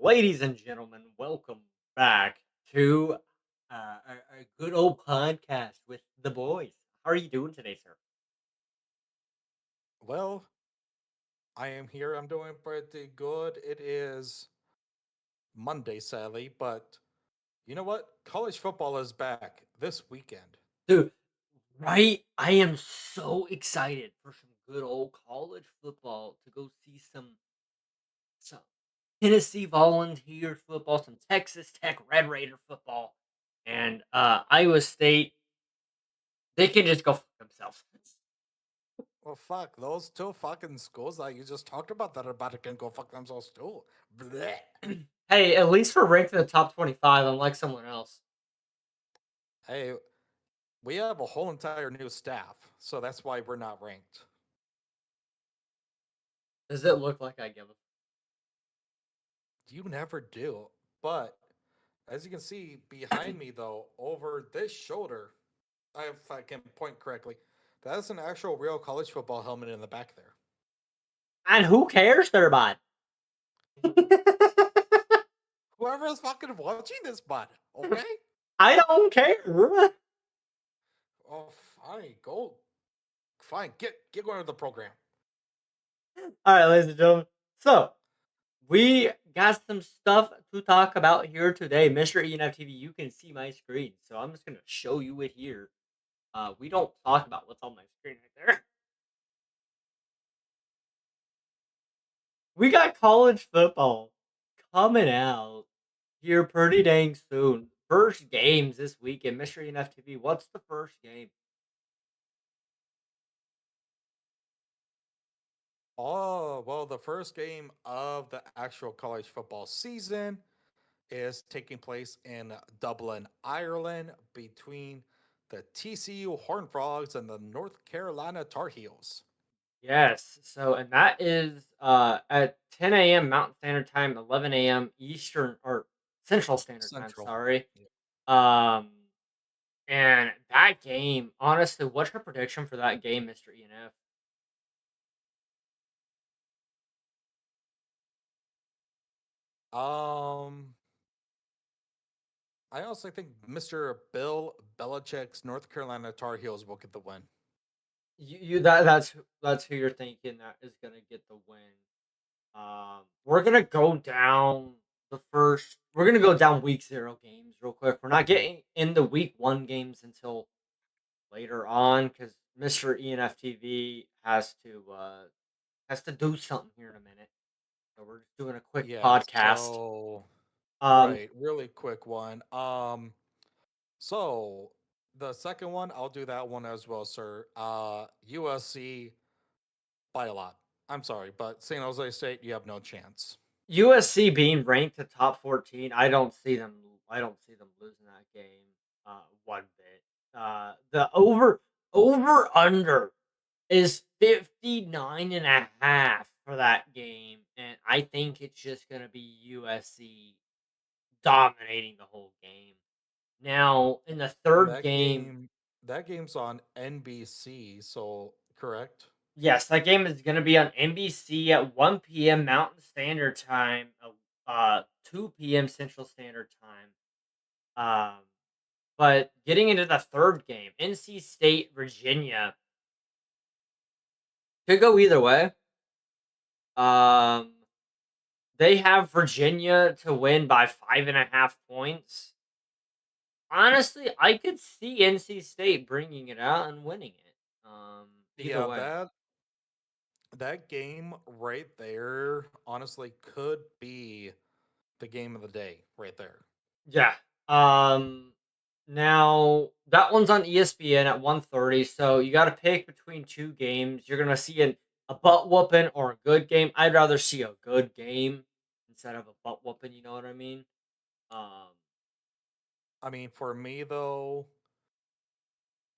Ladies and gentlemen, welcome back to a good old podcast with the boys. How are you doing today, sir? Well, I am here. I'm doing pretty good. It is Monday, sadly, but you know what? College football is back this weekend. Dude, right? I am so excited for some good old college football to go see some Tennessee Volunteers football, some Texas Tech Red Raider football, and Iowa State. They can just go fuck themselves. Well, fuck, those two fucking schools that you just talked about that are about to can go fuck themselves too. Blech. Hey, at least we're ranked in the top 25, unlike someone else. Hey, we have a whole entire new staff, so that's why we're not ranked. Does it look like I give a You never do. But as you can see behind me, though, over this shoulder, if I can point correctly, that is an actual real college football helmet in the back there. And who cares, Turbine? Whoever is fucking watching this, bud. Okay. I don't care. Oh, fine. Go. Fine. Get going with the program. All right, ladies and gentlemen. So we got some stuff to talk about here today, Mr. ENFTV. You can see my screen, so I'm just gonna show you it here. We don't talk about what's on my screen right there. We got college football coming out here pretty dang soon. First games this weekend, Mr. ENFTV. What's the first game? Oh well, the first game of the actual college football season is taking place in Dublin, Ireland, between the TCU Horned Frogs and the North Carolina Tar Heels. Yes. So, and that is at 10 a.m. Mountain Standard Time, 11 a.m. Eastern or Central Standard Time. Central. Sorry. Um, and that game, honestly, what's your prediction for that game, Mister ENF? Um, I also think Mr. Bill Belichick's North Carolina Tar Heels will get the win. That's who you're thinking that is gonna get the win. We're gonna go down the first. We're gonna go down week zero games real quick. We're not getting in the week one games until later on because Mr. ENFTV has to do something here in a minute. So we're just doing a quick Yeah, podcast. so Um, right, really quick one. So the second one, I'll do that one as well, sir. USC by a lot. I'm sorry, but San Jose State, you have no chance. USC being ranked to top 14, I don't see them. I don't see them losing that game. One bit. The over under is 59 and a half for that game, and I think it's just gonna be USC dominating the whole game. Now, in the And third game, that game's on NBC, so correct? yes, that game is gonna be on NBC at 1 p.m. Mountain Standard Time, 2 p.m. Central Standard Time. Um, but getting into the third game, NC State, Virginia could go either way. Um, they have Virginia to win by 5.5 points. Honestly, I could see NC State bringing it out and winning it. Either Yeah, way. that game right there honestly could be the game of the day right there. Yeah. Um Now that one's on ESPN at 1:30, so you got to pick between two games. You're going to see a butt whooping or a good game. I'd rather see a good game instead of a butt whooping, you know what I mean? Um I mean, for me though,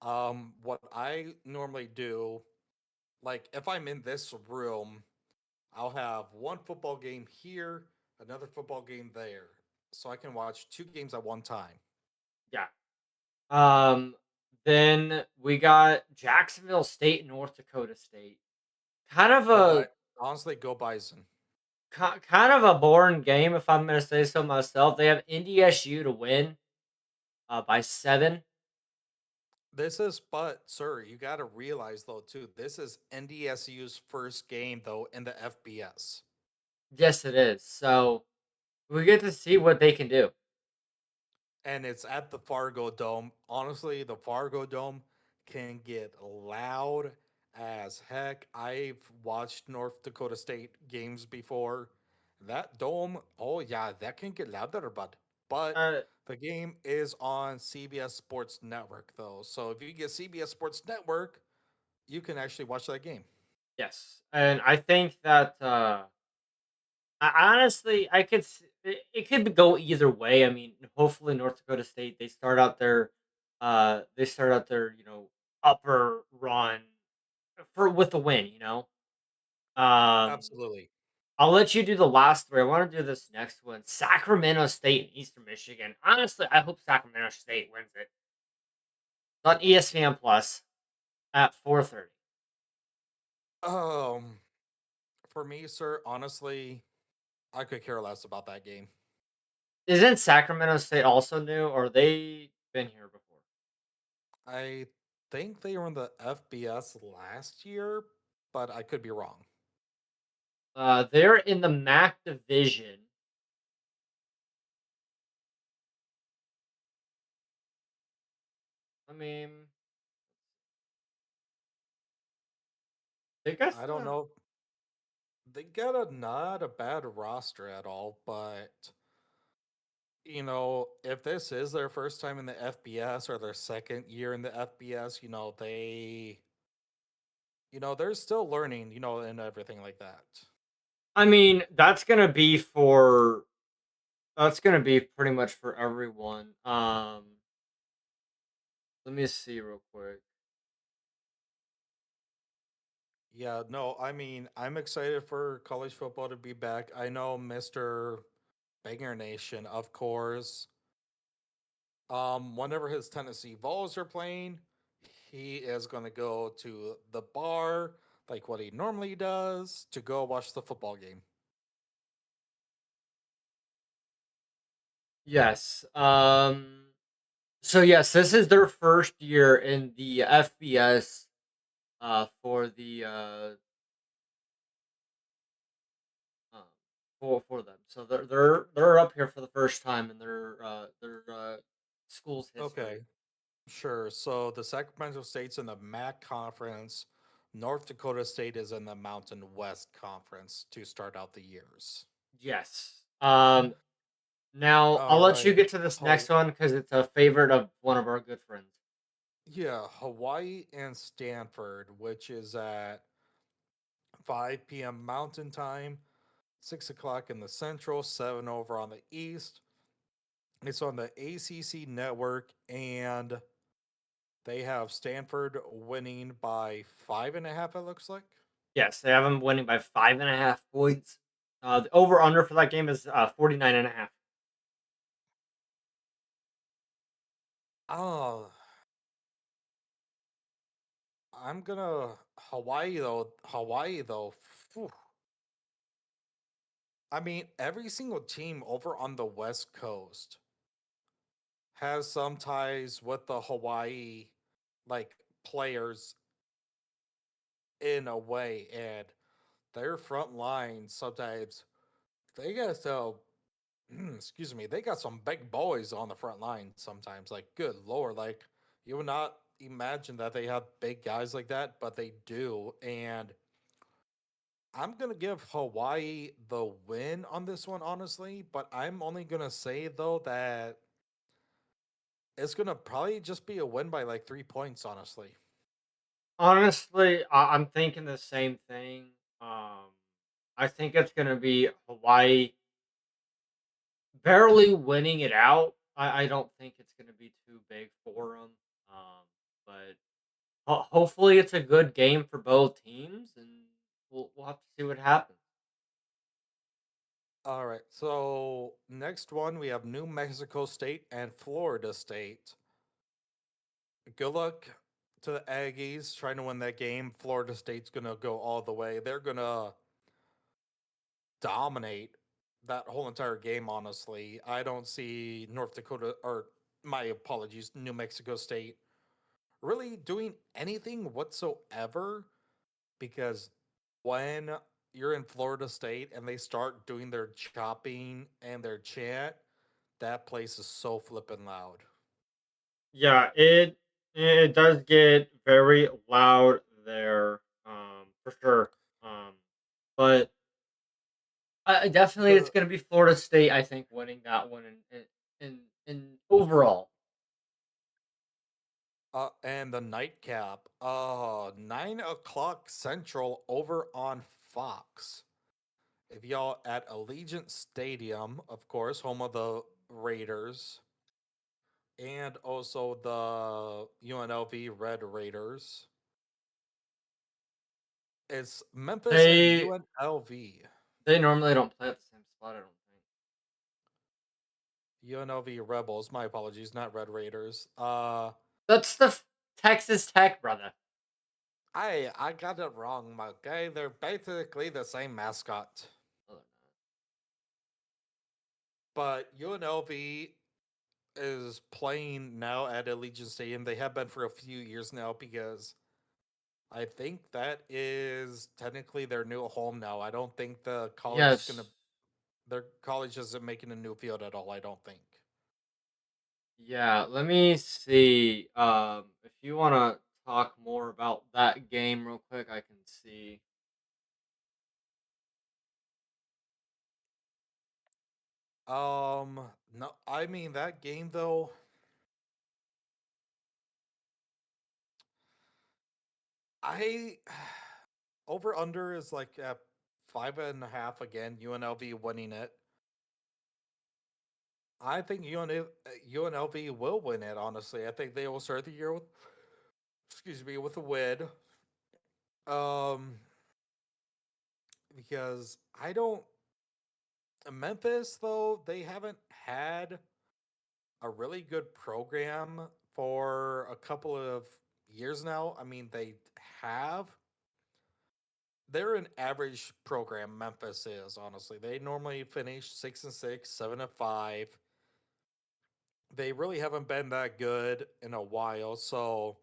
what I normally do, like if I'm in this room, I'll have one football game here, another football game there, so I can watch two games at one time. yeah. Um then we got Jacksonville State, North Dakota State. Kind of Go a by honestly, go Bison. Kind of a boring game, if I'm gonna say so myself. They have NDSU to win by 7. This is, but sir, you got to realize though too, this is NDSU's first game though in the FBS. Yes, it is. So we get to see what they can do. And it's at the Fargo Dome. Honestly, the Fargo Dome can get loud as heck. I've watched North Dakota State games before. That dome, oh yeah, that can get louder, bud. But Uh, the game is on CBS Sports Network, though. So if you get CBS Sports Network, you can actually watch that game. yes, and I think that honestly, it could go either way. I mean, hopefully North Dakota State they start out their upper run for with the win. Absolutely. I'll let you do the last three. I want to do this next one: Sacramento State and Eastern Michigan. Honestly, I hope Sacramento State wins it. It's on ESPN Plus at 4:30. Um, for me, sir, honestly, I could care less about that game. Isn't Sacramento State also new, or they been here before? I think they were in the FBS last year, but I could be wrong. They're in the MAC division. I mean, they got I don't some. know. They got a not a bad roster at all, but if this is their first time in the FBS or their second year in the FBS, they're still learning, and everything like that. I mean, that's gonna be pretty much for everyone. Let me see real quick. Yeah, no, I mean, I'm excited for college football to be back. I know Mr. Banger Nation, of course. Whenever his Tennessee Vols are playing, he is going to go to the bar like what he normally does to go watch the football game. Yes. So yes, this is their first year in the FBS. For the uh, for them. So they're up here for the first time in their school's history. Okay, sure. So the Sacramento State's in the MAC conference. North Dakota State is in the Mountain West conference to start out the years. Yes. Now I'll All let you right. get to this next How one because it's a favorite of one of our good friends. Yeah, Hawaii and Stanford, which is at 5 p.m. Mountain Time, 6 o'clock in the Central, 7 over on the East. It's on the ACC network, and they have Stanford winning by 5.5, it looks like. Yes, they have them winning by 5.5 points. The over under for that game is 49.5. Oh, I'm gonna Hawaii though. Hawaii though. Phew. I mean, every single team over on the West Coast has some ties with the Hawaii like players in a way, and their front line sometimes they got so excuse me, they got some big boys on the front line sometimes. Like, good lord, like you would not imagine that they have big guys like that, but they do. And I'm gonna give Hawaii the win on this one, honestly. But I'm only gonna say though that it's gonna probably just be a win by like 3 points, honestly. Honestly, I'm thinking the same thing. Um, I think it's gonna be Hawaii barely winning it out. I don't think it's going to be too big for them. But hopefully it's a good game for both teams, and we'll have to see what happens. All right. So next one we have New Mexico State and Florida State. Good luck to the Aggies trying to win that game. Florida State's gonna go all the way. They're gonna dominate that whole entire game, honestly. I don't see North Dakota, or my apologies, New Mexico State really doing anything whatsoever because when you're in Florida State and they start doing their chopping and their chant, that place is so flippin' loud. Yeah, it does get very loud there, for sure. But definitely it's The gonna be Florida State, I think, winning that one in overall. and the nightcap, 9 o'clock Central over on Fox. If y'all at Allegiant Stadium, of course, home of the Raiders, and also the UNLV Red Raiders. It's Memphis and They UNLV. they normally don't play at the same spot, I don't think. UNLV Rebels. My apologies, not Red Raiders. That's the Texas Tech, brother. I got it wrong. Okay, they're basically the same mascot, No, they're but UNLV is playing now at Allegiant Stadium. They have been for a few years now because I think that is technically their new home now. I don't think the not. college is gonna. Yes. Their college isn't making a new field at all. I don't think. Yeah, let me see. If you wanna talk more about that game real quick, I can see. No, I mean that game though. I over under is like at 5.5 again. UNLV winning it. I think UNLV will win it. Honestly, I think they will start the year with, excuse me, with a win. Um, because I don't Memphis though they haven't had a really good program for a couple of years now. I mean, they have. They're an average program. Memphis is honestly. They normally finish 6-6, 7-5. They really haven't been that good in a while. So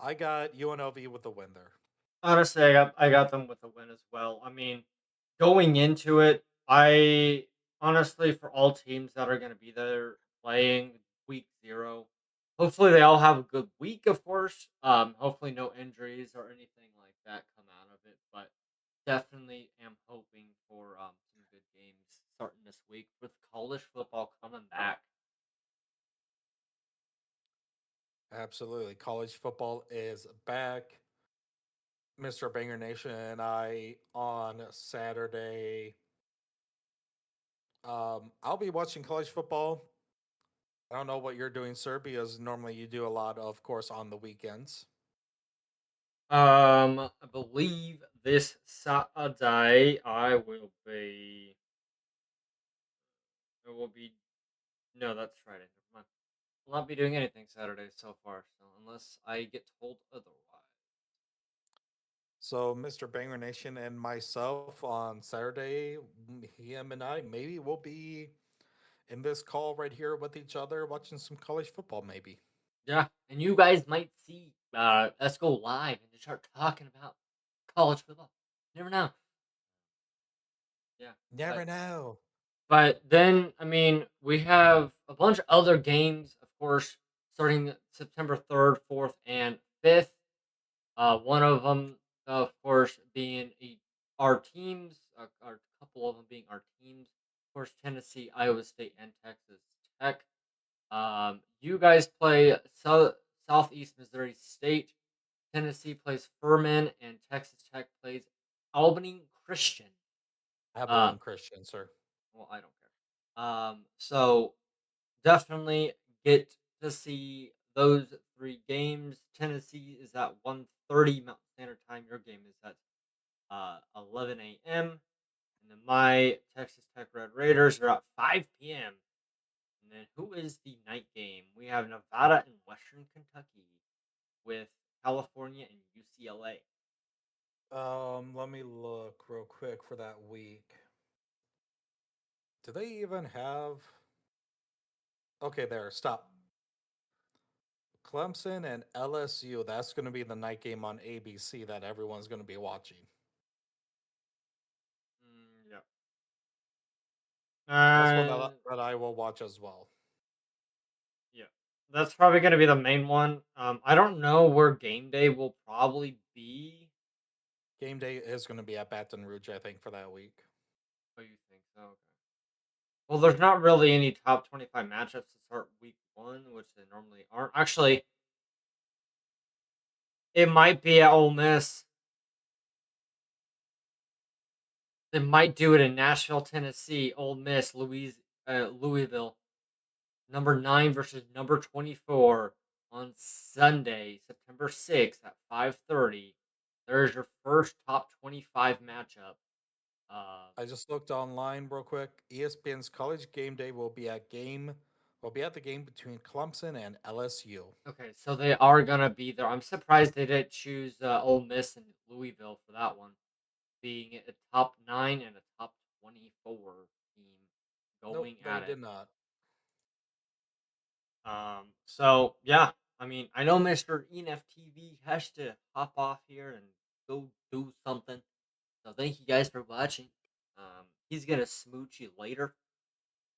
I got UNLV with the win there. Honestly, I got them with a win as well. I mean, going into it, I honestly for all teams that are gonna be there playing week 0, hopefully they all have a good week, of course. Hopefully no injuries or anything like that come out of it, but definitely am hoping for some good games starting this week with college football coming back. Absolutely. College football is back. Mr. Banger Nation and I on Saturday. I'll be watching college football. I don't know what you're doing, sir, because normally you do a lot, of course, on the weekends. I believe this Saturday it will be no, that's Friday. Never mind. Will not be doing anything Saturday so far, so unless I get told otherwise. So, Mr. Banger Nation and myself on Saturday, him and I, maybe we'll be in this call right here with each other watching some college football, maybe. Yeah, and you guys might see us go live and just start talking about college football. You never know. Yeah, Never know. but then I mean we have a bunch of other games, of course, starting September 3rd, 4th, and 5th. One of them, of course, being our teams, our couple of them being our teams. Of course, Tennessee, Iowa State, and Texas Tech. You guys play Southeast Missouri State. Tennessee plays Furman, and Texas Tech plays Albany Christian. Abilene Um, Christian, sir. well, I don't care. So definitely get to see those three games. Tennessee is at 1:30 Mountain Standard Time. Your game is at 11 a.m. And then my Texas Tech Red Raiders are at 5 p.m. And then who is the night game? We have Nevada and Western Kentucky with California and UCLA. Let me look real quick for that week. Do they even have? Okay, there. Stop. Clemson and LSU. That's going to be the night game on ABC that everyone's going to be watching. Yeah. That's one Uh, that I will watch as well. yeah. That's probably gonna be the main one. I don't know where game day will probably be. Game day is going to be at Baton Rouge, I think, for that week. Oh, you think so? Okay. Well, there's not really any top 25 matchups to start week one, which they normally aren't. Actually, it might be at Ole Miss. They might do it in Nashville, Tennessee. Ole Miss, Louisville. Number 9 versus number 24 on Sunday, September 6th at 5:30. There's your first top 25 matchup. Uh, I just looked online real quick. ESPN's College Game Day will be at the game between Clemson and LSU. okay, so they are gonna be there. I'm surprised they didn't choose Ole Miss and Louisville for that one, being a top 9 and a top 24 team Nope, going they at did it. not. So yeah, I mean, I know Mr. ENFTV has to hop off here and go do something. So thank you guys for watching. He's gonna smooch you later,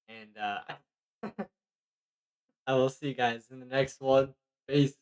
and I will see you guys in the next one. Peace.